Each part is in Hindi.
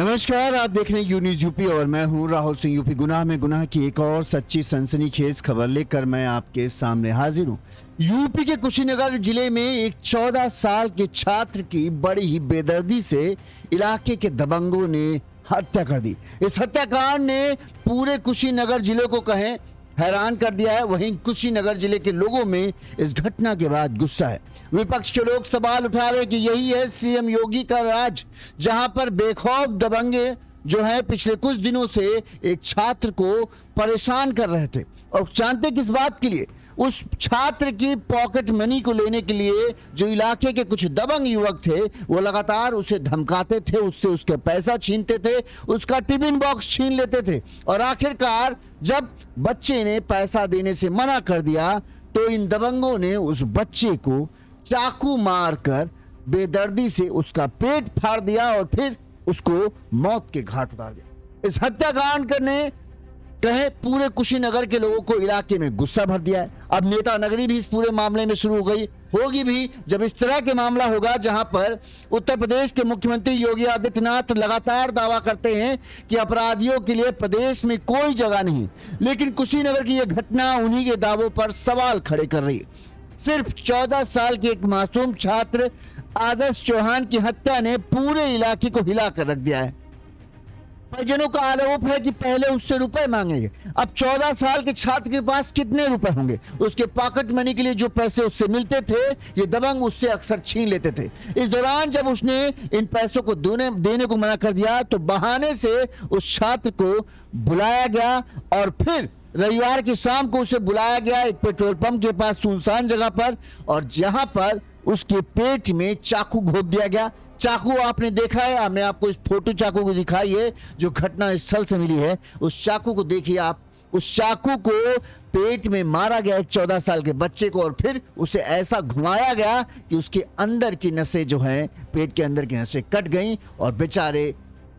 नमस्कार, आप देख रहे हैं यू न्यूज यूपी और मैं हूं राहुल सिंह। यूपी गुनाह में गुनाह की एक और सच्ची सनसनीखेज खबर लेकर मैं आपके सामने हाजिर हूं। यूपी के कुशीनगर जिले में एक 14 साल के छात्र की बड़ी ही बेदर्दी से इलाके के दबंगों ने हत्या कर दी। इस हत्याकांड ने पूरे कुशीनगर जिले को कहें हैरान कर दिया है। वहीं कुशीनगर जिले के लोगों में इस घटना के बाद गुस्सा है। विपक्ष के लोग सवाल उठा रहे कि यही है सीएम योगी का राज, जहां पर बेखौफ दबंगे जो है पिछले कुछ दिनों से एक छात्र को परेशान कर रहे थे। और जानते किस बात के लिए? उस छात्र की पॉकेट मनी को लेने के लिए जो इलाके के कुछ दबंग युवक थे वो लगातार उसे धमकाते थे, उससे उसके पैसा छीनते थे, उसका टिफिन बॉक्स छीन लेते थे। और आखिरकार जब बच्चे ने पैसा देने से मना कर दिया तो इन दबंगों ने उस बच्चे को चाकू मारकर बेदर्दी से उसका पेट फाड़ दिया और फिर उसको मौत के घाट उतार दिया। इस हत्याकांड करने कहे पूरे कुशीनगर के लोगों को इलाके में गुस्सा भर दिया है। अब नेता नगरी भी इस पूरे मामले में शुरू हो गई होगी भी जब इस तरह के मामला होगा जहां पर उत्तर प्रदेश के मुख्यमंत्री योगी आदित्यनाथ लगातार दावा करते हैं कि अपराधियों के लिए प्रदेश में कोई जगह नहीं, लेकिन कुशीनगर की यह घटना उन्हीं के दावों पर सवाल खड़े कर रही है। सिर्फ 14 साल के एक मासूम छात्र आदर्श चौहान की हत्या ने पूरे इलाके को हिला कर रख दिया है। परिजनों का आरोप है कि पहले उससे रुपए मांगेंगे। अब 14 साल के छात्र के पास कितने रुपए होंगे? उसके पॉकेट मनी के लिए जो पैसे उससे मिलते थे ये दबंग उससे अक्सर छीन लेते थे। इस दौरान जब उसने इन पैसों को देने को मना कर दिया तो बहाने से उस छात्र को बुलाया गया और फिर रविवार की शाम को उसे बुलाया गया एक पेट्रोल पंप के पास सुनसान जगह पर, और जहां पर उसके पेट में चाकू घोंप दिया गया। चाकू आपने देखा है, हमने आपको इस फोटो चाकू को दिखाई है जो घटना स्थल से मिली है। उस चाकू को देखिए आप, उस चाकू को पेट में मारा गया एक 14 साल के बच्चे को और फिर उसे ऐसा घुमाया गया कि उसके अंदर की नसें जो हैं, पेट के अंदर की नसें कट गईं और बेचारे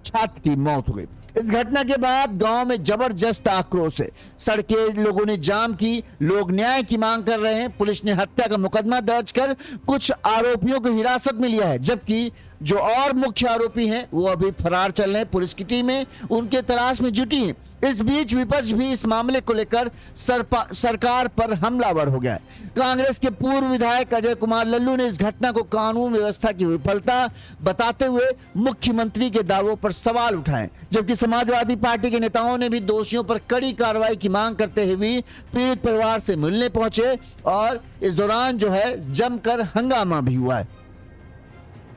छात्र की मौत हो गई। इस घटना के बाद गांव में जबरदस्त आक्रोश है। सड़कें लोगों ने जाम की, लोग न्याय की मांग कर रहे हैं। पुलिस ने हत्या का मुकदमा दर्ज कर कुछ आरोपियों को हिरासत में लिया है, जबकि जो और मुख्य आरोपी हैं वो अभी फरार चल रहे हैं। पुलिस की टीमें उनके तलाश में जुटी हैं। इस बीच विपक्ष भी इस मामले को लेकर सरकार पर हमलावर हो गया है। कांग्रेस के पूर्व विधायक अजय कुमार लल्लू ने इस घटना को कानून व्यवस्था की विफलता बताते हुए मुख्यमंत्री के दावों पर सवाल उठाए, जबकि समाजवादी पार्टी के नेताओं ने भी दोषियों पर कड़ी कार्रवाई की मांग करते हुए पीड़ित परिवार से मिलने पहुंचे और इस दौरान जो है जमकर हंगामा भी हुआ है।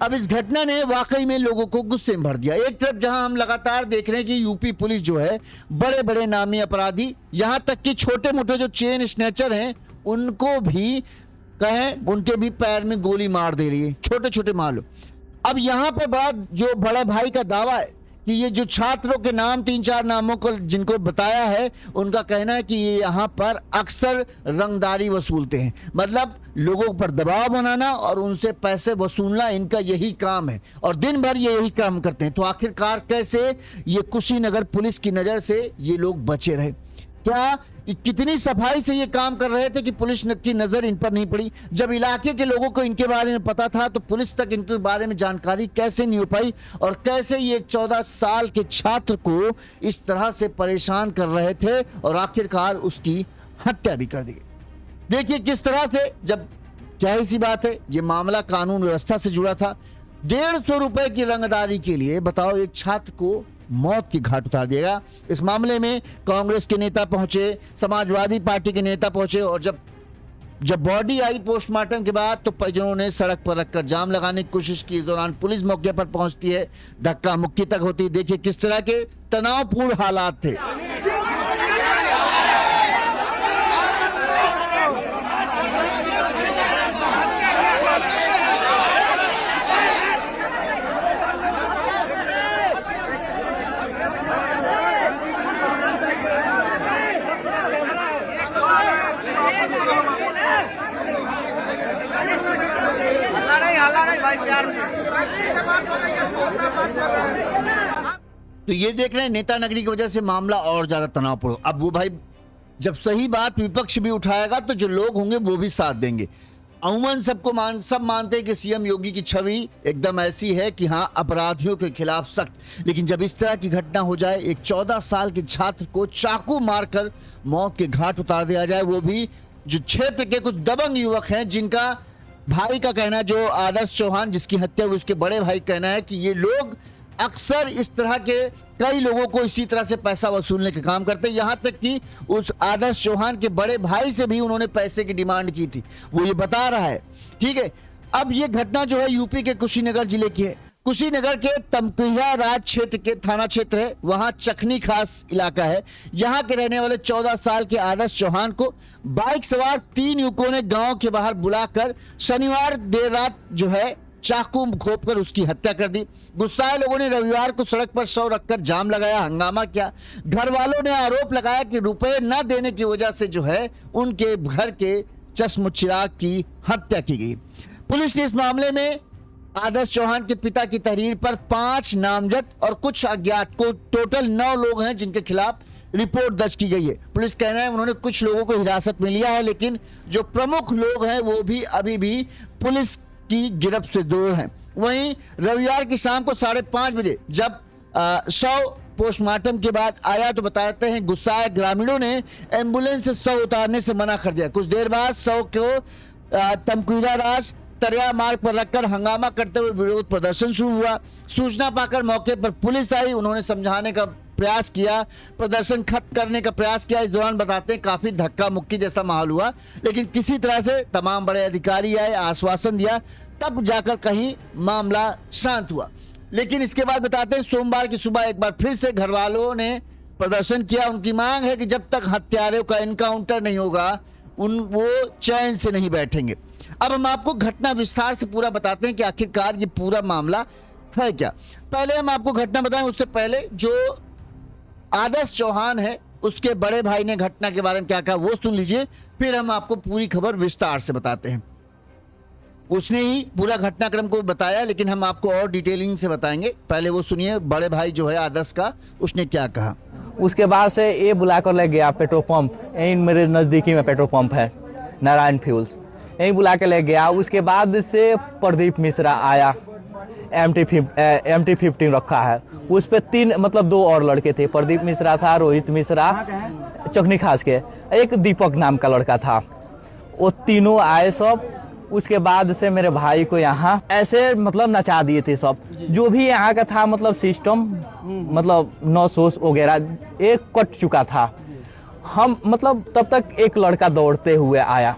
अब इस घटना ने वाकई में लोगों को गुस्से में भर दिया। एक तरफ जहां हम लगातार देख रहे हैं कि यूपी पुलिस जो है बड़े बड़े नामी अपराधी, यहां तक कि छोटे मोटे जो चेन स्नैचर हैं उनको भी कहें उनके भी पैर में गोली मार दे रही है, छोटे छोटे माल। अब यहां पर बात जो बड़े भाई का दावा है कि ये जो छात्रों के नाम 3-4 नामों को जिनको बताया है उनका कहना है कि ये यहाँ पर अक्सर रंगदारी वसूलते हैं, मतलब लोगों पर दबाव बनाना और उनसे पैसे वसूलना इनका यही काम है और दिन भर ये यही काम करते हैं। तो आखिरकार कैसे ये कुशीनगर पुलिस की नजर से ये लोग बचे रहे? क्या कितनी सफाई से ये काम कर रहे थे कि पुलिस की नजर इन पर नहीं पड़ी? जब इलाके के लोगों को इनके बारे में पता था तो पुलिस तक इनके बारे में जानकारी कैसे नहीं हो पाई? और कैसे ये 14 साल के छात्र को इस तरह से परेशान कर रहे थे और आखिरकार उसकी हत्या भी कर दी गई। देखिए किस तरह से, जब जाहिर सी बात है ये मामला कानून व्यवस्था से जुड़ा था। 150 रुपए की रंगदारी के लिए बताओ एक छात्र को मौत की घाट उतार दिएगा। इस मामले में कांग्रेस के नेता पहुंचे, समाजवादी पार्टी के नेता पहुंचे और जब बॉडी आई पोस्टमार्टम के बाद तो परिजनों ने सड़क पर रखकर जाम लगाने की कोशिश की। इस दौरान पुलिस मौके पर पहुंचती है, धक्का मुक्की तक होती। देखिए किस तरह के तनावपूर्ण हालात थे। तो ये देख रहे हैं नेता नगरी की वजह से मामला और ज्यादा तनावपूर्ण। अब वो भाई जब सही बात विपक्ष भी उठाएगा तो जो लोग होंगे वो भी साथ देंगे। अमूमन सब मानते हैं कि सीएम योगी की छवि एकदम ऐसी है कि हाँ, अपराधियों के खिलाफ सख्त। लेकिन जब इस तरह की घटना हो जाए, एक 14 साल के छात्र को चाकू मारकर मौत के घाट उतार दिया जाए, वो भी जो क्षेत्र के कुछ दबंग युवक हैं, जिनका भाई का कहना है, जो आदर्श चौहान जिसकी हत्या हुई, उसके बड़े भाई का कहना है कि ये लोग अक्सर इस तरह के कई लोगों को इसी तरह से पैसा वसूलने के काम करते हैं। यहां तक कि उस आदर्श चौहान के बड़े भाई से भी उन्होंने पैसे की डिमांड की थी, वो ये बता रहा है। ठीक है, अब ये घटना जो है यूपी के कुशीनगर जिले की है। कुशीनगर के तमकुहिया राज क्षेत्र के थाना क्षेत्र है, वहां चखनी खास इलाका है। यहां के रहने वाले 14 साल के आदर्श चौहान को बाइक सवार 3 युवकों ने गांव के बाहर बुलाकर शनिवार देर रात जो है चाकू घोंपकर उसकी हत्या कर दी। गुस्साए लोगों ने रविवार को सड़क पर शव रखकर जाम लगाया, हंगामा किया। घर वालों ने आरोप लगाया कि रुपए न देने की वजह से जो है उनके घर के चश्म चिराग की हत्या की गई। पुलिस ने इस मामले में आदर्श चौहान के पिता की तहरीर पर 5 नामजद और कुछ अज्ञात को टोटल 9 लोग हैं जिनके खिलाफ रिपोर्ट दर्ज की गई है। पुलिस कहना है उन्होंने कुछ लोगों को हिरासत में लिया है, लेकिन जो प्रमुख लोग हैं वो भी अभी भी पुलिस की गिरफ्त से दूर हैं। वहीं रविवार की शाम को 5:30 बजे जब शव पोस्टमार्टम के बाद आया तो बताते हैं गुस्साए ग्रामीणों ने एम्बुलेंस से शव उतारने से मना कर दिया। कुछ देर बाद शव को तमकुहिया राज तरिया मार्ग पर रखकर हंगामा करते हुए विरोध प्रदर्शन शुरू हुआ। सूचना पाकर मौके पर पुलिस आई, उन्होंने समझाने का प्रयास किया, प्रदर्शन खत्म करने का प्रयास किया। इस दौरान बताते हैं काफी धक्का मुक्की जैसा माहौल हुआ, लेकिन किसी तरह से तमाम बड़े अधिकारी आए, आश्वासन दिया, तब जाकर कहीं मामला शांत हुआ। लेकिन इसके बाद बताते हैं सोमवार की सुबह एक बार फिर से घर वालों ने प्रदर्शन किया। उनकी मांग है कि जब तक हत्यारों का एनकाउंटर नहीं होगा वो चैन से नहीं बैठेंगे। अब हम आपको घटना विस्तार से पूरा बताते हैं कि आखिरकार ये पूरा मामला है क्या। पहले हम आपको घटना बताएं, उससे पहले जो आदर्श चौहान है उसके बड़े भाई ने घटना के बारे में क्या कहा वो सुन लीजिए, फिर हम आपको पूरी खबर विस्तार से बताते हैं। उसने ही पूरा घटनाक्रम को बताया, लेकिन हम आपको और डिटेलिंग से बताएंगे। पहले वो सुनिए बड़े भाई जो है आदर्श का, उसने क्या कहा। उसके बाद से ये बुलाकर ले गया पेट्रोल पंप, यहीं मेरे नज़दीकी में पेट्रोल पंप है नारायण फ्यूल्स, यहीं बुला के ले गया। उसके बाद से प्रदीप मिश्रा आया, MT-15 रखा है, उस पे 2 और लड़के थे। प्रदीप मिश्रा था, रोहित मिश्रा चखनी खास के, एक दीपक नाम का लड़का था। वो तीनों आए सब। उसके बाद से मेरे भाई को यहाँ ऐसे नचा दिए थे सब, जो भी यहाँ का था सिस्टम नस वोस वगैरह एक कट चुका था। हम तब तक एक लड़का दौड़ते हुए आया।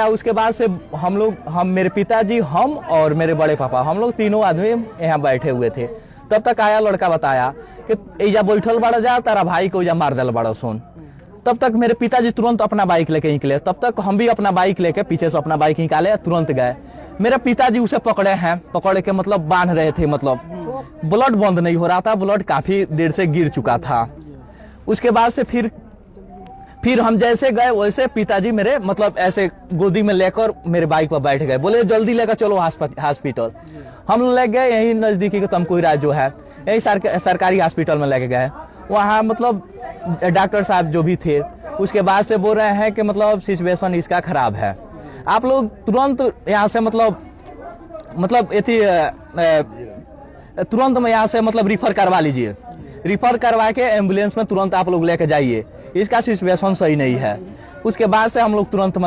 उसके बाद से हम मेरे पिताजी, हम और मेरे बड़े पापा, हम लोग तीनों आदमी यहाँ बैठे हुए थे। तब तक आया लड़का, बताया कि एजा बैठल बड़ा जा, तारा भाई को एजा मार दल बड़ा सुन। तब तक मेरे पिताजी तुरंत अपना बाइक लेके निकले। तब तक हम भी अपना बाइक लेके पीछे से अपना बाइक निकाले, तुरंत गए। मेरे पिताजी उसे पकड़े हैं, पकड़ के बांध रहे थे, ब्लड बंद नहीं हो रहा था, ब्लड काफी देर से गिर चुका था। उसके बाद से फिर हम जैसे गए वैसे पिताजी मेरे ऐसे गोदी में लेकर मेरे बाइक पर बैठ गए, बोले जल्दी लेकर चलो हॉस्पिटल। हम लोग ले गए यही नजदीकी के तमकुहिया जो है, यही सरकारी हॉस्पिटल में लेके गए। वहाँ डॉक्टर साहब जो भी थे, उसके बाद से बोल रहे हैं कि सिचुएशन इसका खराब है, आप लोग तुरंत यहाँ से तुरंत यहाँ से रिफर करवा लीजिए, रिफर करवा के एम्बुलेंस में तुरंत आप लोग लेके जाइए, इसका सिचुएशन सही नहीं है। उसके बाद से हम लोग तुरंत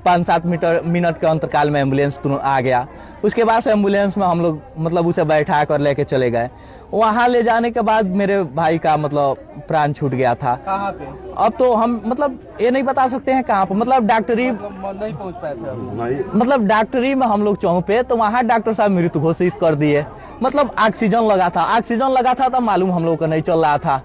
5-7 मिनट के अंतराल में एम्बुलेंस तुरंत आ गया। उसके बाद से एम्बुलेंस में हम लोग उसे बैठा कर लेके चले गए। वहाँ ले जाने के बाद मेरे भाई का प्राण छूट गया था। कहाँ पे? अब तो हम ये नहीं बता सकते हैं कहाँ पे, डॉक्टरी नहीं पहुँच पाए थे। डॉक्टरी में हम लोग चौंपे तो वहाँ डॉक्टर साहब मृत्यु घोषित कर दिए। ऑक्सीजन लगा था तब मालूम हम लोग को नहीं चल रहा था।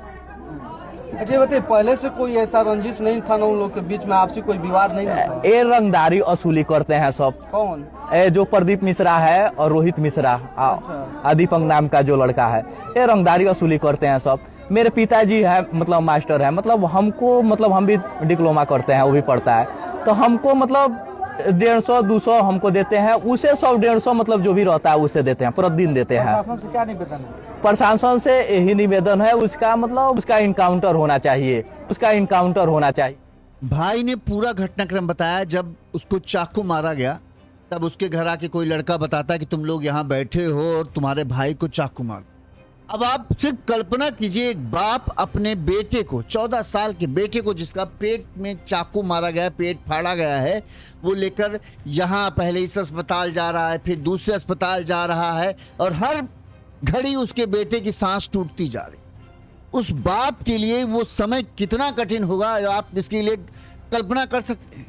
अच्छा बताइए, पहले से कोई ऐसा रंजिश नहीं था ना उन लोग के बीच में, आपसी कोई विवाद नहीं था? ये रंगदारी वसूली करते हैं सब। कौन? जो प्रदीप मिश्रा है और रोहित मिश्रा, अच्छा। दीपक नाम का जो लड़का है, ये रंगदारी वसूली करते हैं सब। मेरे पिताजी है मास्टर है, हमको हम भी डिप्लोमा करते हैं, वो भी पढ़ता है, तो हमको 150-200 हमको देते हैं, उसे 100-150 जो भी रहता है उसे देते हैं, प्रतिदिन देते हैं। प्रशासन से क्या निवेदन है? प्रशासन से यही निवेदन है, उसका उसका इनकाउंटर होना चाहिए, उसका इनकाउंटर होना चाहिए। भाई ने पूरा घटनाक्रम बताया। जब उसको चाकू मारा गया तब उसके घर आके कोई लड़का बताता है कि तुम लोग यहाँ बैठे हो और तुम्हारे भाई को चाकू मार। अब आप सिर्फ कल्पना कीजिए, एक बाप अपने बेटे को, 14 साल के बेटे को जिसका पेट में चाकू मारा गया है, पेट फाड़ा गया है, वो लेकर यहाँ पहले इस अस्पताल जा रहा है, फिर दूसरे अस्पताल जा रहा है और हर घड़ी उसके बेटे की सांस टूटती जा रही। उस बाप के लिए वो समय कितना कठिन होगा, आप इसके लिए कल्पना कर सकते हैं।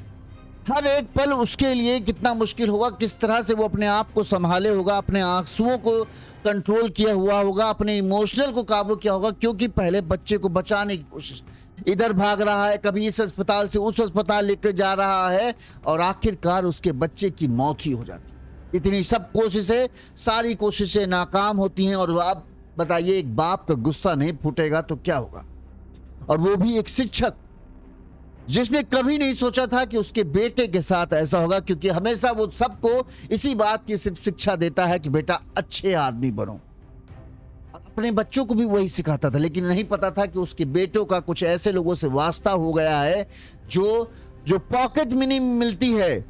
हर एक पल उसके लिए कितना मुश्किल होगा, किस तरह से वो अपने आप को संभाले होगा, अपने आंसुओं को कंट्रोल किया हुआ होगा, अपने इमोशनल को काबू किया होगा, क्योंकि पहले बच्चे को बचाने की कोशिश, इधर भाग रहा है, कभी इस अस्पताल से उस अस्पताल लेकर जा रहा है और आखिरकार उसके बच्चे की मौत ही हो जाती है। इतनी सब कोशिशें, सारी कोशिशें नाकाम होती हैं और आप बताइए, एक बाप का गुस्सा नहीं फूटेगा तो क्या होगा। और वो भी एक शिक्षक जिसने कभी नहीं सोचा था कि उसके बेटे के साथ ऐसा होगा, क्योंकि हमेशा वो सबको इसी बात की सिर्फ शिक्षा देता है कि बेटा अच्छे आदमी बनो, और अपने बच्चों को भी वही सिखाता था। लेकिन नहीं पता था कि उसके बेटों का कुछ ऐसे लोगों से वास्ता हो गया है जो पॉकेट मनी मिलती है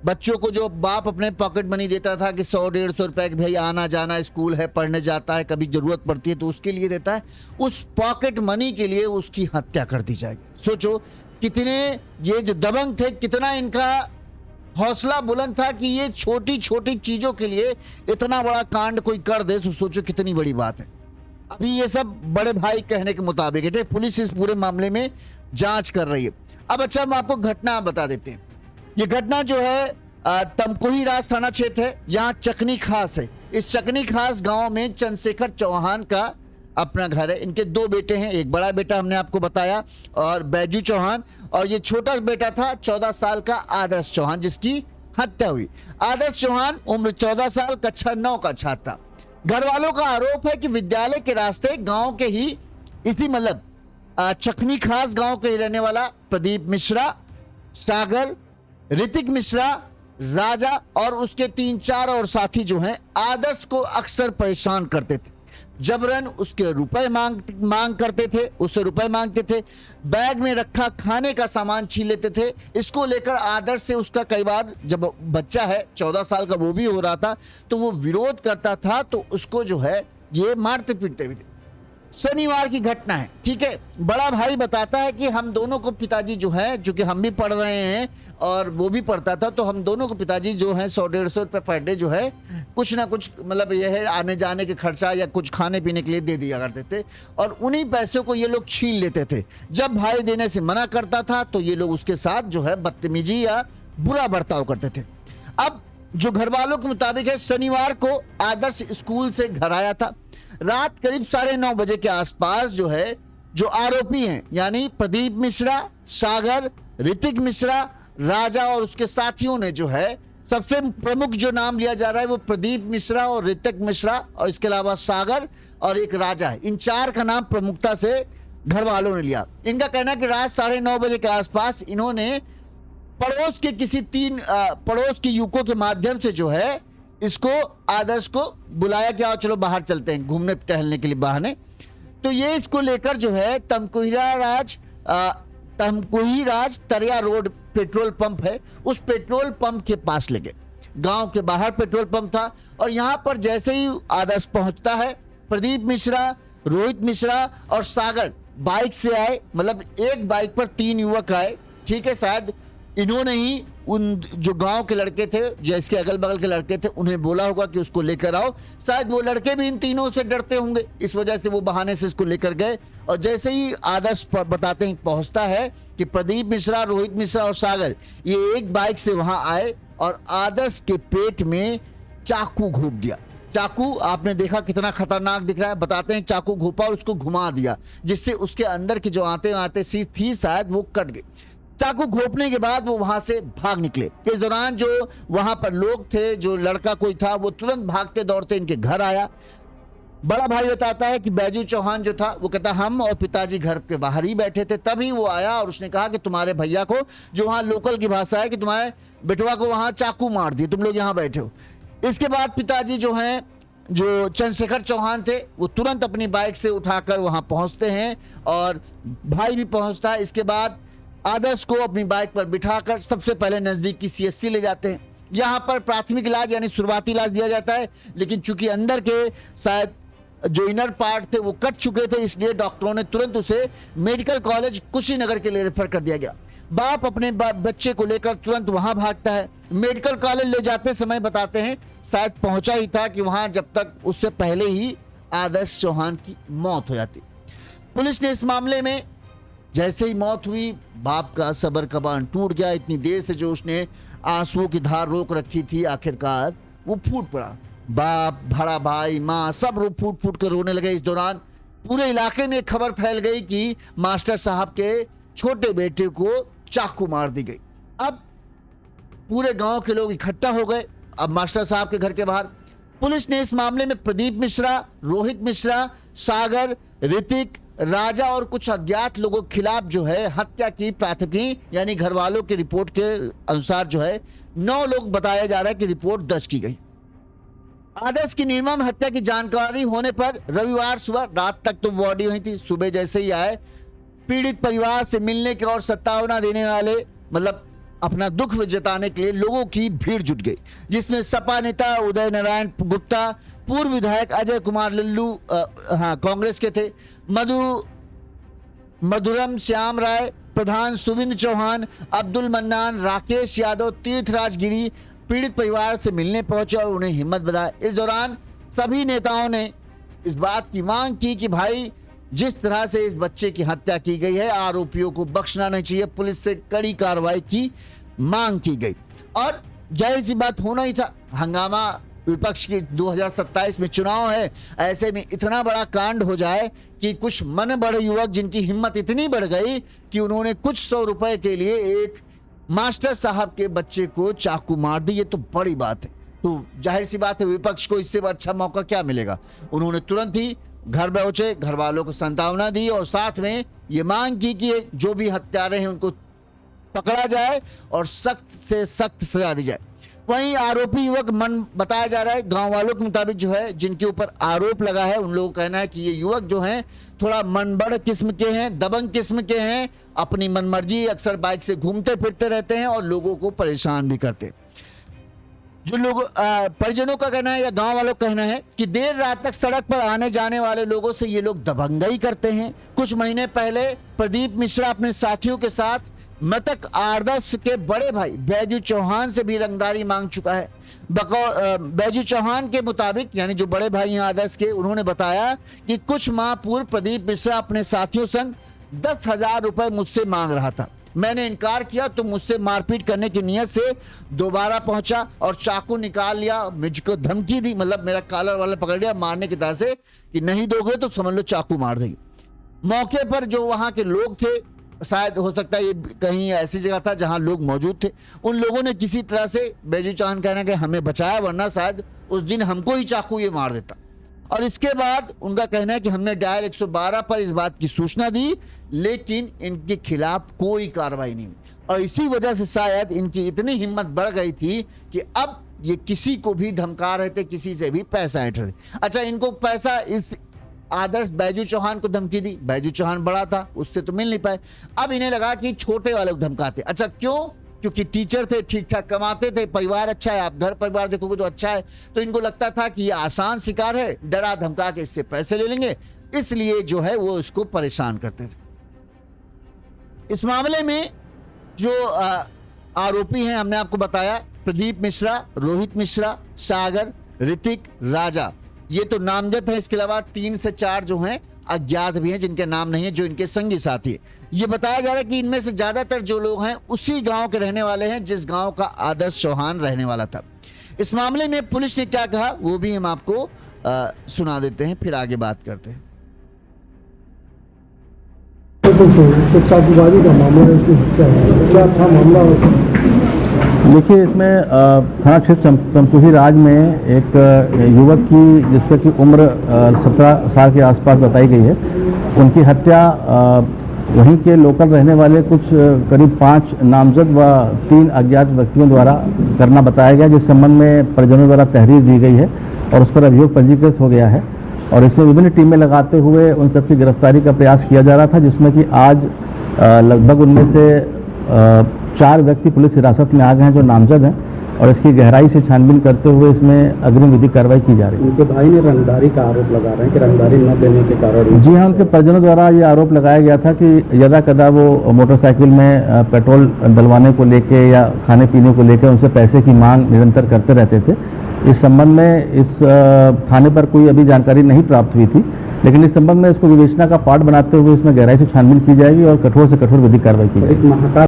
बच्चों को, जो बाप अपने पॉकेट मनी देता था कि 100-150 रुपए, भाई आना जाना, स्कूल है, पढ़ने जाता है, कभी जरूरत पड़ती है तो उसके लिए देता है, उस पॉकेट मनी के लिए उसकी हत्या कर दी जाएगी। सोचो कितने ये जो दबंग थे, कितना इनका हौसला बुलंद था कि ये छोटी छोटी चीजों के लिए इतना बड़ा कांड कोई कर दे, तो सोचो कितनी बड़ी बात है। अभी ये सब बड़े भाई कहने के मुताबिक है, पुलिस इस पूरे मामले में जांच कर रही है। अब अच्छा, हम आपको घटना बता देते हैं। ये घटना जो है तमकुही राज थाना क्षेत्र है, यहाँ चकनी खास है। इस चकनी खास गांव में चंद्रशेखर चौहान का अपना घर है। इनके 2 बेटे हैं, एक बड़ा बेटा हमने आपको बताया और बैजू चौहान, और ये छोटा बेटा था 14 साल का आदर्श चौहान, जिसकी हत्या हुई। आदर्श चौहान उम्र 14 साल, कक्षा 9 का छात्र था। घर वालों का आरोप है कि विद्यालय के रास्ते गांव के ही इसी मतलब चकनी खास गांव के ही रहने वाला प्रदीप मिश्रा, सागर, ऋतिक मिश्रा, राजा और उसके 3-4 और साथी जो हैं आदर्श को अक्सर परेशान करते थे। जबरन उसके रुपए मांग करते थे, उससे रुपए मांगते थे, बैग में रखा खाने का सामान छीन लेते थे। इसको लेकर आदर्श से उसका कई बार, जब बच्चा है 14 साल का वो भी हो रहा था, तो वो विरोध करता था, तो उसको जो है ये मारते पीटते भी थे। शनिवार की घटना है, ठीक है। बड़ा भाई बताता है कि हम दोनों को पिताजी जो है, जो कि हम भी पढ़ रहे हैं और वो भी पढ़ता था, तो हम दोनों को पिताजी जो है 100-150 रुपए पर डे जो है कुछ ना कुछ, मतलब यह है आने जाने के खर्चा या कुछ खाने पीने के लिए दे दिया करते थे, और उन्हीं पैसों को ये लोग छीन लेते थे। जब भाई देने से मना करता था तो ये लोग उसके साथ जो है बदतमीजी या बुरा बर्ताव करते थे। अब जो घर वालों के मुताबिक है, शनिवार को आदर्श स्कूल से घर आया था। रात करीब 9:30 बजे के आसपास जो है, जो आरोपी हैं यानी प्रदीप मिश्रा, सागर, ऋतिक मिश्रा, राजा और उसके साथियों ने जो है, सबसे प्रमुख जो नाम लिया जा रहा है वो प्रदीप मिश्रा और ऋतिक मिश्रा, और इसके अलावा सागर और एक राजा है। इन 4 का नाम प्रमुखता से घर वालों ने लिया। इनका कहना है कि रात 9:30 बजे के आसपास इन्होंने पड़ोस के किसी 3 पड़ोस के युवकों के माध्यम से जो है इसको, आदर्श को बुलाया कि आओ चलो बाहर चलते हैं घूमने टहलने के लिए बहाने। तो ये इसको लेकर जो है तमकुही राज तरिया रोड पेट्रोल पंप है, उस पेट्रोल पंप के पास ले गए। गांव के बाहर पेट्रोल पंप था और यहां पर जैसे ही आदर्श पहुंचता है, प्रदीप मिश्रा, रोहित मिश्रा और सागर बाइक से आए, मतलब एक बाइक पर 3 युवक आए, ठीक है। शायद इन्होंने ही उन जो गांव के लड़के थे, जो इसके अगल बगल के लड़के थे, उन्हें बोला होगा कि उसको लेकर आओ। शायद वो लड़के भी इन तीनों से डरते होंगे, इस वजह से वो बहाने से इसको लेकर गए। और जैसे ही आदर्श बताते हैं पहुंचता है कि प्रदीप मिश्रा, रोहित मिश्रा और सागर ये एक बाइक से वहां आए और आदर्श के पेट में चाकू घोंप दिया। चाकू आपने देखा कितना खतरनाक दिख रहा है। बताते हैं चाकू घोंपा और उसको घुमा दिया, जिससे उसके अंदर की जो आते सीज थी शायद वो कट गई। चाकू घोंपने के बाद वो वहां से भाग निकले। इस दौरान जो वहां पर लोग थे, जो लड़का कोई था, वो तुरंत भागते दौड़ते इनके घर आया। बड़ा भाई बताता है कि बैजू चौहान जो था वो कहता हम और पिताजी घर के बाहर ही बैठे थे, तभी वो आया और उसने कहा कि तुम्हारे भैया को, जो वहां लोकल की भाषा है कि तुम्हारे बेटवा को वहां चाकू मार दिए, तुम लोग यहाँ बैठे हो। इसके बाद पिताजी जो हैं, जो चंद्रशेखर चौहान थे, वो तुरंत अपनी बाइक से उठाकर वहां पहुंचते हैं और भाई भी पहुंचता है। इसके बाद आदर्श को अपनी बाइक पर बिठाकर सबसे पहले नजदीक की सीएचसी ले जाते हैं। यहाँ पर प्राथमिक इलाज यानी शुरुआती इलाज दिया जाता है, लेकिन चूंकि अंदर के शायद जो इनर पार्ट थे वो कट चुके थे, इसलिए डॉक्टरों ने तुरंत उसे मेडिकल कॉलेज कुशीनगर के लिए रेफर कर दिया गया। बाप अपने बच्चे को लेकर तुरंत वहां भागता है। मेडिकल कॉलेज ले जाते समय बताते हैं शायद पहुंचा ही था कि वहां जब तक उससे पहले ही आदर्श चौहान की मौत हो जाती। पुलिस ने इस मामले में जैसे ही मौत हुई, बाप का सबर कबान टूट गया। इतनी देर से जो उसने आंसुओं की धार रोक रखी थी, आखिरकार वो फूट पड़ा। बाप, बड़ा भाई, माँ सब रो फूट फूट कर रोने लगे। इस दौरान पूरे इलाके में खबर फैल गई कि मास्टर साहब के छोटे बेटे को चाकू मार दी गई। अब पूरे गांव के लोग इकट्ठा हो गए अब मास्टर साहब के घर के बाहर। पुलिस ने इस मामले में प्रदीप मिश्रा, रोहित मिश्रा, सागर, ऋतिक, राजा और कुछ अज्ञात लोगों के खिलाफ जो है हत्या की प्राथमिकी यानी घर वालों की रिपोर्ट के अनुसार जो है 9 लोग बताया जा रहा है कि रिपोर्ट दर्ज की गई। आदर्श की निर्मम हत्या की जानकारी होने पर रविवार सुबह, रात तक तो बॉडी वहीं थी, सुबह जैसे ही आए पीड़ित परिवार से मिलने के और सत्तावना देने वाले मतलब अपना दुख जताने के लिए लोगों की भीड़ जुट गई, जिसमें सपा नेता उदय नारायण गुप्ता, पूर्व विधायक अजय कुमार लल्लू कांग्रेस के थे, मधुरम श्याम राय, प्रधान सुविंद चौहान, अब्दुल मन्नान, राकेश यादव, तीर्थराज गिरी पीड़ित परिवार से मिलने पहुंचे और उन्हें हिम्मत बधाई। इस दौरान सभी नेताओं ने इस बात की मांग की कि भाई जिस तरह से इस बच्चे की हत्या की गई है, आरोपियों को बख्शना नहीं चाहिए, पुलिस से कड़ी कार्रवाई की मांग की गई। और जाहिर सी बात होना ही था, हंगामा विपक्ष की 2027 में चुनाव है, ऐसे में इतना बड़ा कांड हो जाए कि कुछ मन बड़े युवक जिनकी हिम्मत इतनी बढ़ गई कि उन्होंने कुछ 100 रुपए के लिए एक मास्टर साहब के बच्चे को चाकू मार दी, ये तो बड़ी बात है। तो जाहिर सी बात है विपक्ष को इससे अच्छा मौका क्या मिलेगा। उन्होंने तुरंत ही घर पहुंचे, घर वालों को सांत्वना दी और साथ में ये मांग की कि जो भी हत्यारे हैं उनको पकड़ा जाए और सख्त से सख्त सजा दी जाए। वहीं आरोपी युवक मन बताया जा रहा है, गांव वालों के मुताबिक जो है जिनके ऊपर आरोप लगा है उन लोगों का कहना है कि ये युवक जो हैं थोड़ा मनबड़ किस्म के हैं, दबंग किस्म के हैं, अपनी मनमर्जी अक्सर बाइक से घूमते फिरते रहते हैं और लोगों को परेशान भी करते हैं। जो लोग परिजनों का कहना है या गांव वालों का कहना है कि देर रात तक सड़क पर आने जाने वाले लोगों से ये लोग दबंगई करते हैं। कुछ महीने पहले प्रदीप मिश्रा अपने साथियों के साथ मृतक आदर्श के बड़े भाई बैजू चौहान से भी रंगदारी मांग चुका है। बैजू चौहान के मुताबिक यानी जो बड़े भाई हैं आदर्श के, उन्होंने बताया कि कुछ माह पूर्व प्रदीप मिश्रा अपने साथियों संग 10,000 रुपए मुझसे मांग रहा था। मैंने इनकार किया तो मुझसे मारपीट करने की नियत से दोबारा पहुंचा और चाकू निकाल लिया, मुझको धमकी दी, मतलब मेरा कॉलर वाला पकड़ लिया मारने की तरह से कि नहीं दोगे तो समझ लो चाकू मार देंगे। मौके पर जो वहां के लोग थे, शायद हो सकता है ये कहीं ऐसी जगह था जहां लोग मौजूद थे, उन लोगों ने किसी तरह से बैजू चौहान कहना कि हमें बचाया, वरना शायद उस दिन हमको ही चाकू ये मार देता। और इसके बाद उनका कहना है कि हमने डायल 112 पर इस बात की सूचना दी, लेकिन इनके खिलाफ कोई कार्रवाई नहीं हुई और इसी वजह से शायद इनकी इतनी हिम्मत बढ़ गई थी कि अब ये किसी को भी धमका रहे थे, किसी से भी पैसा ऐंठ रहे। अच्छा, इनको पैसा इस आदर्श बैजू चौहान को धमकी दी, बैजू चौहान बड़ा था, उससे तो मिल नहीं पाए। अब इन्हें लगा कि छोटे वाले को धमकाते। अच्छा क्यों? क्योंकि टीचर थे, ठीक ठाक कमाते थे, परिवार अच्छा है, आप घर परिवार देखोगे तो अच्छा है, तो इनको लगता था कि ये आसान शिकार है, डरा धमका के इससे पैसे ले लेंगे, इसलिए जो है वो इसको परेशान करते थे। इस मामले में जो आरोपी हैं हमने आपको बताया प्रदीप मिश्रा, रोहित मिश्रा, सागर, ऋतिक, राजा, ये तो नामजद है। इसके अलावा 3 से 4 जो हैं अज्ञात भी हैं जिनके नाम नहीं है, जो इनके संगी साथी है। ये बताया जा रहा है कि इनमें से ज्यादातर जो लोग हैं उसी गांव के रहने वाले हैं जिस गांव का आदर्श चौहान रहने वाला था। इस मामले में पुलिस ने क्या कहा वो भी हम आपको सुना देते हैं, फिर आगे बात करते हैं। चाकूबाजी का मामला है, उसकी हत्या है, क्या था मामला? देखिए, इसमें थाना क्षेत्र तमकुही राज में एक युवक की जिसका की उम्र 17 साल के आसपास बताई गई है, उनकी हत्या वहीं के लोकल रहने वाले कुछ करीब 5 नामजद व 3 अज्ञात व्यक्तियों द्वारा करना बताया गया, जिस संबंध में परिजनों द्वारा तहरीर दी गई है और उस पर अभियोग पंजीकृत हो गया है और इसमें विभिन्न टीमें लगाते हुए उन सबकी गिरफ्तारी का प्रयास किया जा रहा था, जिसमें कि आज लगभग उनमें से 4 व्यक्ति पुलिस हिरासत में आ गए हैं जो नामजद हैं और इसकी गहराई से छानबीन करते हुए इसमें अग्रिम विधिक कार्रवाई की जा रही है। उनके भाई ने रंगदारी का आरोप लगा रहे हैं कि रंगदारी न देने के कारण। जी हाँ, उनके परिजनों द्वारा ये आरोप लगाया गया था कि यदा कदा वो मोटरसाइकिल में पेट्रोल डलवाने को लेके या खाने पीने को लेकर उनसे पैसे की मांग निरंतर करते रहते थे। इस संबंध में इस थाने पर कोई अभी जानकारी नहीं प्राप्त हुई थी, लेकिन इस संबंध में इसको विवेचना का पार्ट बनाते हुए इसमें गहराई से छानबीन की जाएगी और कठोर से कठोर विधिक कार्रवाई की जाएगी। महाकाल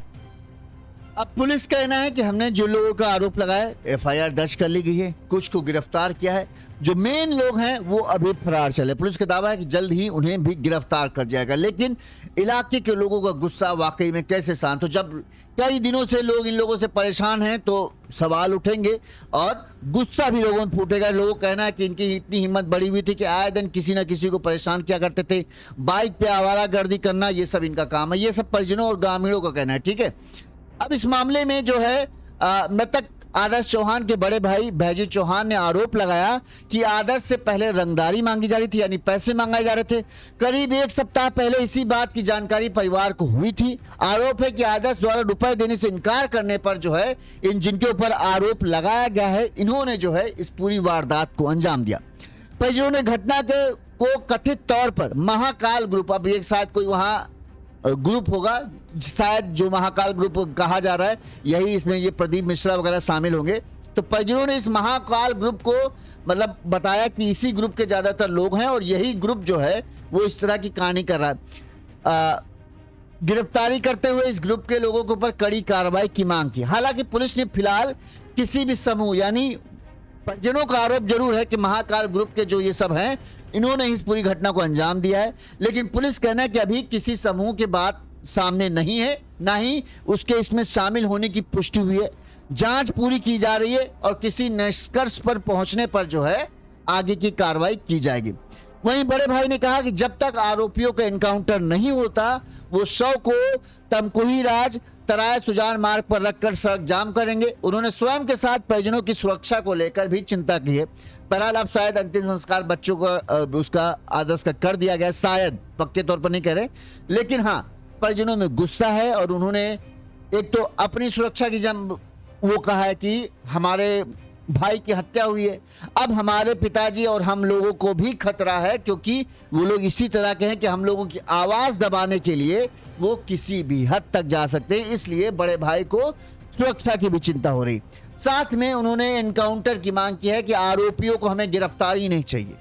अब पुलिस कहना है कि हमने जो लोगों का आरोप लगाया एफआईआर दर्ज कर ली गई है, कुछ को गिरफ्तार किया है, जो मेन लोग हैं वो अभी फरार चले। पुलिस का दावा है कि जल्द ही उन्हें भी गिरफ्तार कर जाएगा। लेकिन इलाके के लोगों का गुस्सा वाकई में कैसे शांत हो? जब कई दिनों से लोग इन लोगों से परेशान हैं तो सवाल उठेंगे और गुस्सा भी लोगों में फूटेगा। लोगों का कहना है कि इनकी इतनी हिम्मत बढ़ी हुई थी कि आए दिन किसी ना किसी को परेशान किया करते थे, बाइक पे आवारागर्दी करना, ये सब इनका काम है। ये सब परिजनों और ग्रामीणों का कहना है। ठीक है, अब इस मामले में जो है मृतक आदर्श चौहान के बड़े भाई बैजू चौहान ने आरोप लगाया कि आदर्श से पहले रंगदारी मांगी जा रही थी, यानी पैसे मांगे जा रहे थे। करीब 1 सप्ताह पहले इसी बात की जानकारी परिवार को हुई थी। आरोप है कि आदर्श द्वारा रुपए देने से इनकार करने पर जो है इन जिनके ऊपर आरोप लगाया गया है, इन्होंने जो है इस पूरी वारदात को अंजाम दिया। परिजनों ने घटना को कथित तौर पर महाकाल ग्रुप, अब एक साथ कोई वहां ग्रुप होगा शायद जो महाकाल ग्रुप कहा जा रहा है, यही इसमें ये प्रदीप मिश्रा वगैरह शामिल होंगे। तो परिजनों ने इस महाकाल ग्रुप को मतलब बताया कि इसी ग्रुप के ज्यादातर लोग हैं और यही ग्रुप जो है वो इस तरह की कहानी कर रहा है। गिरफ्तारी करते हुए इस ग्रुप के लोगों के ऊपर कड़ी कार्रवाई की मांग की। हालांकि पुलिस ने फिलहाल किसी भी समूह, यानी परिजनों का आरोप जरूर है कि महाकाल ग्रुप के जो ये सब हैं इन्होंने इस पूरी घटना को अंजाम दिया है, लेकिन पुलिस कहना है कि अभी किसी समूह की बात सामने नहीं है, ना ही उसके इसमें शामिल होने की पुष्टि हुई है। जांच पूरी की जा रही है और किसी निष्कर्ष पर पहुंचने पर जो है आगे की कार्रवाई की जाएगी। वहीं बड़े भाई ने कहा कि जब तक आरोपियों का एनकाउंटर नहीं होता वो शव को तमकुही राज तराय सुजान मार्ग पर रखकर सड़क जाम करेंगे। उन्होंने स्वयं के साथ परिजनों की सुरक्षा को लेकर भी चिंता की है। बहरहाल अब शायद अंतिम संस्कार बच्चों का उसका आदर्श का कर दिया गया, शायद, पक्के तौर पर नहीं कह रहे, लेकिन हाँ परिजनों में गुस्सा है और उन्होंने एक तो अपनी सुरक्षा की जब वो कहा है कि हमारे भाई की हत्या हुई है, अब हमारे पिताजी और हम लोगों को भी खतरा है, क्योंकि वो लोग इसी तरह के हैं कि हम लोगों की आवाज दबाने के लिए वो किसी भी हद तक जा सकते हैं। इसलिए बड़े भाई को सुरक्षा की भी चिंता हो रही। साथ में उन्होंने एनकाउंटर की मांग की है कि आरोपियों को हमें गिरफ्तारी नहीं चाहिए।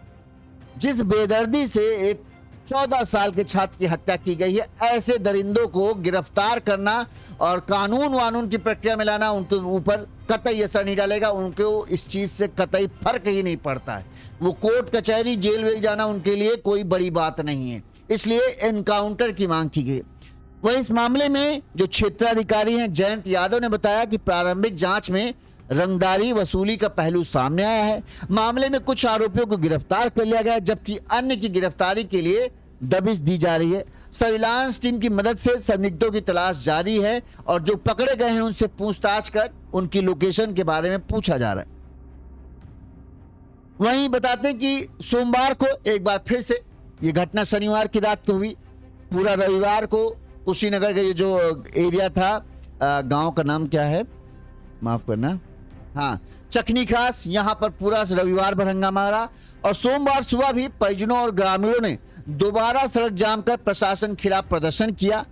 जिस बेदर्दी से एक 14 साल के छात्र की हत्या की गई है, ऐसे दरिंदों को गिरफ्तार करना और कानून वानून की प्रक्रिया में लाना उनके ऊपर कतई असर नहीं डालेगा। उनको इस चीज से कतई फर्क ही नहीं पड़ता है। वो कोर्ट कचहरी जेल वेल जाना उनके लिए कोई बड़ी बात नहीं है, इसलिए एनकाउंटर की मांग की गई। वहीं इस मामले में जो क्षेत्राधिकारी हैं जयंत यादव ने बताया कि प्रारंभिक जांच में रंगदारी वसूली का पहलू सामने आया है। मामले में कुछ आरोपियों को गिरफ्तार कर लिया गया, जबकि अन्य की गिरफ्तारी के लिए दबिश दी जा रही है। सर्विलांस टीम की मदद से संदिग्धों की तलाश जारी है और जो पकड़े गए हैं उनसे पूछताछ कर उनकी लोकेशन के बारे में पूछा जा रहा है। वहीं बताते हैं कि सोमवार को एक बार फिर से ये घटना शनिवार की रात को हुई। पूरा रविवार को कुशीनगर का ये जो एरिया था, गांव का नाम क्या है माफ करना, हाँ चखनी खास, यहाँ पर पूरा रविवार भर हंगामा रहा और सोमवार सुबह भी परिजनों और ग्रामीणों ने दोबारा सड़क जाम कर प्रशासन खिलाफ प्रदर्शन किया।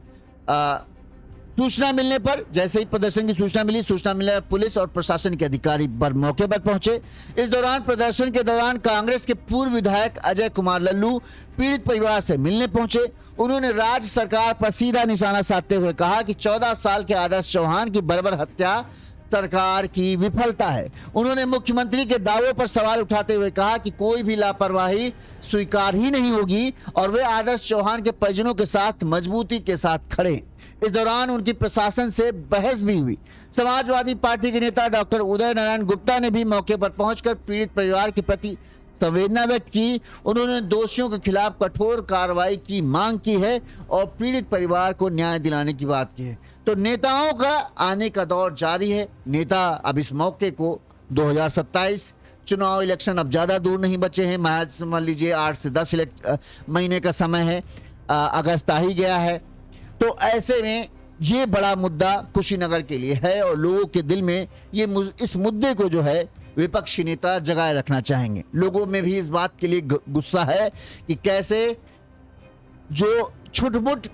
सूचना मिलने पर, जैसे ही प्रदर्शन की सूचना मिली, सूचना मिलने पर पुलिस और प्रशासन के अधिकारी मौके पर पहुंचे। इस दौरान प्रदर्शन के दौरान कांग्रेस के पूर्व विधायक अजय कुमार लल्लू पीड़ित परिवार से मिलने पहुंचे। उन्होंने राज्य सरकार पर सीधा निशाना साधते हुए कहा कि 14 साल के आदर्श चौहान की बर्बर हत्या सरकार की विफलता है। उन्होंने मुख्यमंत्री के दावों पर सवाल उठाते हुए कहा कि कोई भी लापरवाही स्वीकार ही नहीं होगी और वे आदर्श चौहान के परिजनों के साथ मजबूती के साथ खड़े। इस दौरान उनकी प्रशासन से बहस भी हुई। समाजवादी पार्टी के नेता डॉक्टर उदय नारायण गुप्ता ने भी मौके पर पहुंचकर पीड़ित परिवार के प्रति संवेदना व्यक्त की। उन्होंने दोषियों के खिलाफ कठोर कार्रवाई की मांग की है और पीड़ित परिवार को न्याय दिलाने की बात की है। तो नेताओं का आने का दौर जारी है। नेता अब इस मौके को 2027 चुनाव इलेक्शन अब ज़्यादा दूर नहीं बचे हैं, महज समझ लीजिए 8 से 10 महीने का समय है, अगस्त आ ही गया है। तो ऐसे में ये बड़ा मुद्दा कुशीनगर के लिए है और लोगों के दिल में इस मुद्दे को जो है विपक्षी नेता जगाए रखना चाहेंगे। लोगों में भी इस बात के लिए गुस्सा है कि कैसे जो छुटमुट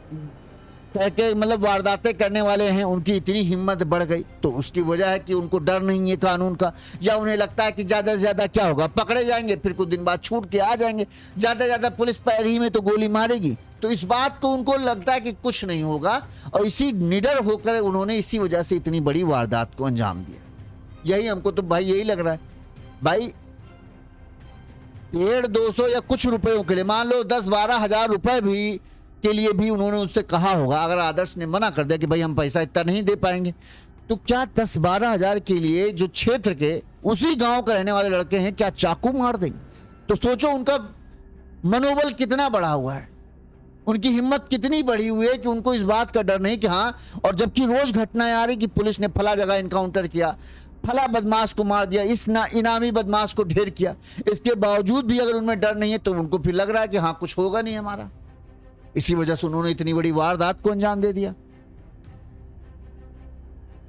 कह के मतलब वारदातें करने वाले हैं उनकी इतनी हिम्मत बढ़ गई। तो उसकी वजह है कि उनको डर नहीं है कानून का, या उन्हें लगता है कि ज़्यादा से ज़्यादा क्या होगा, पकड़े जाएंगे, फिर कुछ दिन बाद छूट के आ जाएंगे, ज़्यादा से ज़्यादा पुलिस पैर ही में तो गोली मारेगी। तो इस बात को उनको लगता है कि कुछ नहीं होगा और इसी निडर होकर उन्होंने इसी वजह से इतनी बड़ी वारदात को अंजाम दिया। यही हमको तो भाई यही लग रहा है भाई, 150-200 या कुछ रुपयों के लिए, मान लो 10-12 हज़ार रुपए भी के लिए भी उन्होंने उससे कहा होगा। अगर आदर्श ने मना कर दिया कि भाई हम पैसा इतना नहीं दे पाएंगे, तो क्या 10-12 हज़ार के लिए जो क्षेत्र के उसी गांव का रहने वाले लड़के हैं क्या चाकू मार देंगे? तो सोचो उनका मनोबल कितना बढ़ा हुआ है, उनकी हिम्मत कितनी बढ़ी हुई है कि उनको इस बात का डर नहीं कि हाँ, और जबकि रोज घटनाएं आ रही कि पुलिस ने फला जगह इनकाउंटर किया, फला बदमाश को मार दिया, इस इनामी बदमाश को ढेर किया, इसके बावजूद भी अगर उनमें डर नहीं है तो उनको फिर लग रहा है कि हाँ कुछ होगा नहीं हमारा। इसी वजह से उन्होंने इतनी बड़ी वारदात को अंजाम दे दिया।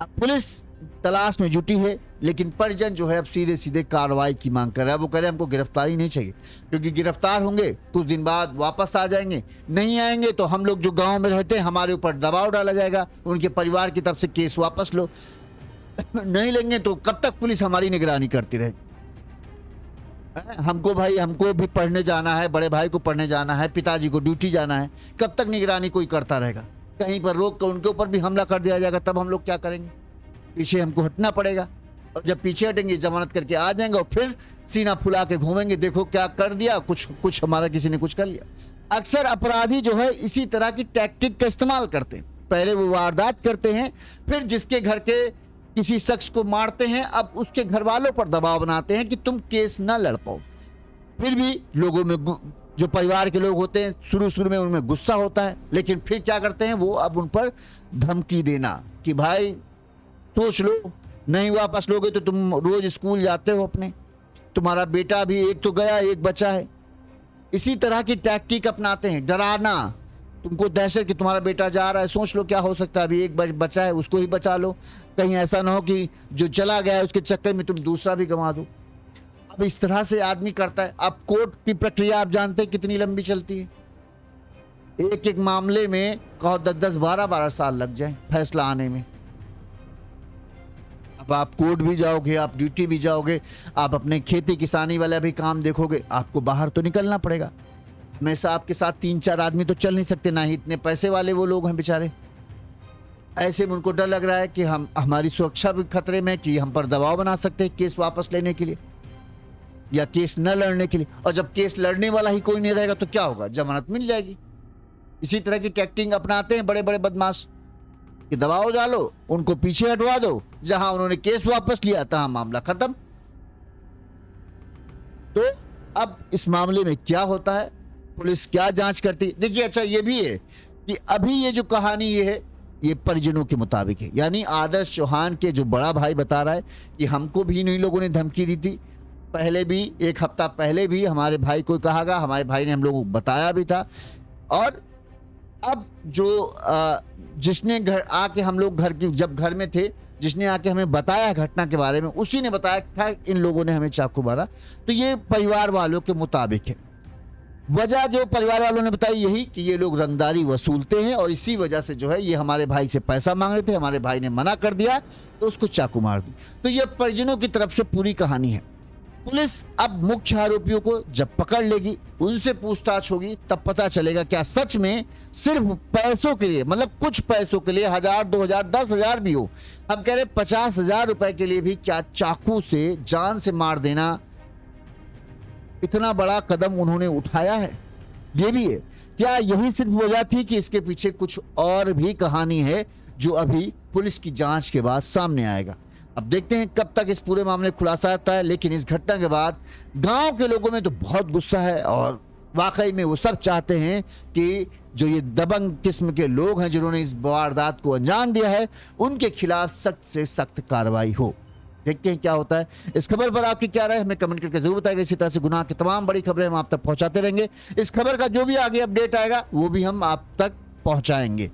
अब पुलिस तलाश में जुटी है, लेकिन परिजन जो है अब सीधे सीधे कार्रवाई की मांग कर रहा है। वो कह रहे हैं हमको गिरफ्तारी नहीं चाहिए, क्योंकि गिरफ्तार होंगे कुछ दिन बाद वापस आ जाएंगे, नहीं आएंगे तो हम लोग जो गांव में रहते हैं हमारे ऊपर दबाव डाला जाएगा, उनके परिवार की तरफ से केस वापस लो, नहीं लेंगे तो कब तक पुलिस हमारी निगरानी करती रहेगी। हमको भाई, हमको भी पढ़ने जाना है, बड़े भाई को पढ़ने जाना है, पिताजी को ड्यूटी जाना है, कब तक निगरानी कोई करता रहेगा? कहीं पर रोक कर उनके ऊपर भी हमला कर दिया जाएगा, तब हम लोग क्या करेंगे? पीछे हमको हटना पड़ेगा, और जब पीछे हटेंगे जमानत करके आ जाएंगे और फिर सीना फुला के घूमेंगे, देखो क्या कर दिया, कुछ हमारा किसी ने कुछ कर लिया। अक्सर अपराधी जो है इसी तरह की टैक्टिक का इस्तेमाल करते हैं। पहले वो वारदात करते हैं, फिर जिसके घर के किसी शख्स को मारते हैं, अब उसके घर वालों पर दबाव बनाते हैं कि तुम केस ना लड़ पाओ। फिर भी लोगों में, जो परिवार के लोग होते हैं, शुरू में उनमें गुस्सा होता है, लेकिन फिर क्या करते हैं वो अब उन पर धमकी देना कि भाई सोच लो, नहीं वापस लोगे तो तुम रोज स्कूल जाते हो अपने, तुम्हारा बेटा भी एक तो गया एक बचा है। इसी तरह की टैक्टिक अपनाते हैं, डराना, तुमको दहशत कि तुम्हारा बेटा जा रहा है, सोच लो क्या हो सकता है, अभी एक बचा है उसको ही बचा लो, कहीं ऐसा ना हो कि जो चला गया है उसके चक्कर में तुम दूसरा भी गंवा दो। अब इस तरह से आदमी करता है। अब कोर्ट की प्रक्रिया आप जानते हैं कितनी लंबी चलती है, एक एक मामले में कहो 10-10, 12-12 साल लग जाए फैसला आने में। अब आप कोर्ट भी जाओगे, आप ड्यूटी भी जाओगे, आप अपने खेती किसानी वाला भी काम देखोगे, आपको बाहर तो निकलना पड़ेगा। हमेशा आपके साथ 3-4 आदमी तो चल नहीं सकते, ना ही इतने पैसे वाले वो लोग हैं बेचारे। ऐसे में उनको डर लग रहा है कि हमारी सुरक्षा भी खतरे में, कि हम पर दबाव बना सकते हैं केस वापस लेने के लिए या केस न लड़ने के लिए। और जब केस लड़ने वाला ही कोई नहीं रहेगा तो क्या होगा, जमानत मिल जाएगी। इसी तरह की टैक्टिक अपनाते हैं बड़े बड़े बदमाश कि दबाव डालो, उनको पीछे हटवा दो, जहां उन्होंने केस वापस लिया तहां मामला खत्म। तो अब इस मामले में क्या होता है, पुलिस क्या जांच करती है? देखिए, अच्छा ये भी है कि अभी ये जो कहानी ये है ये परिजनों के मुताबिक है, यानी आदर्श चौहान के जो बड़ा भाई बता रहा है कि हमको भी इन लोगों ने धमकी दी थी, पहले भी 1 हफ्ता पहले भी हमारे भाई को कहा गया, हमारे भाई ने हम लोगों को बताया भी था। और अब जो जिसने घर आके, हम लोग जब घर में थे, जिसने आके हमें बताया घटना के बारे में, उसी ने बताया था इन लोगों ने हमें चाकू मारा। तो ये परिवार वालों के मुताबिक है। वजह जो परिवार वालों ने बताई यही कि ये लोग रंगदारी वसूलते हैं और इसी वजह से जो है ये हमारे भाई से पैसा मांग रहे थे, हमारे भाई ने मना कर दिया तो उसको चाकू मार दी। तो ये परिजनों की तरफ से पूरी कहानी है। पुलिस अब मुख्य आरोपियों को जब पकड़ लेगी, उनसे पूछताछ होगी, तब पता चलेगा क्या सच में सिर्फ पैसों के लिए, मतलब कुछ पैसों के लिए, 1000, 2000, 10,000 भी हो, हम कह रहे 50,000 रुपए के लिए भी क्या चाकू से जान से मार देना, इतना बड़ा कदम उन्होंने उठाया है? ये भी है। क्या यही सिर्फ वजह थी कि इसके पीछे कुछ और भी कहानी है जो अभी पुलिस की जांच के बाद सामने आएगा? अब देखते हैं कब तक इस पूरे मामले खुलासा आता है। लेकिन इस घटना के बाद गांव के लोगों में तो बहुत गुस्सा है और वाकई में वो सब चाहते हैं कि जो ये दबंग किस्म के लोग हैं जिन्होंने इस वारदात को अंजाम दिया है, उनके खिलाफ सख्त से सख्त कार्रवाई हो। देखते हैं क्या होता है। इस खबर पर आपकी क्या राय, हमें कमेंट करके जरूर बताइएगा। इसी तरह से गुनाह की तमाम बड़ी खबरें हम आप तक पहुंचाते रहेंगे। इस खबर का जो भी आगे अपडेट आएगा वो भी हम आप तक पहुंचाएंगे।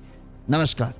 नमस्कार।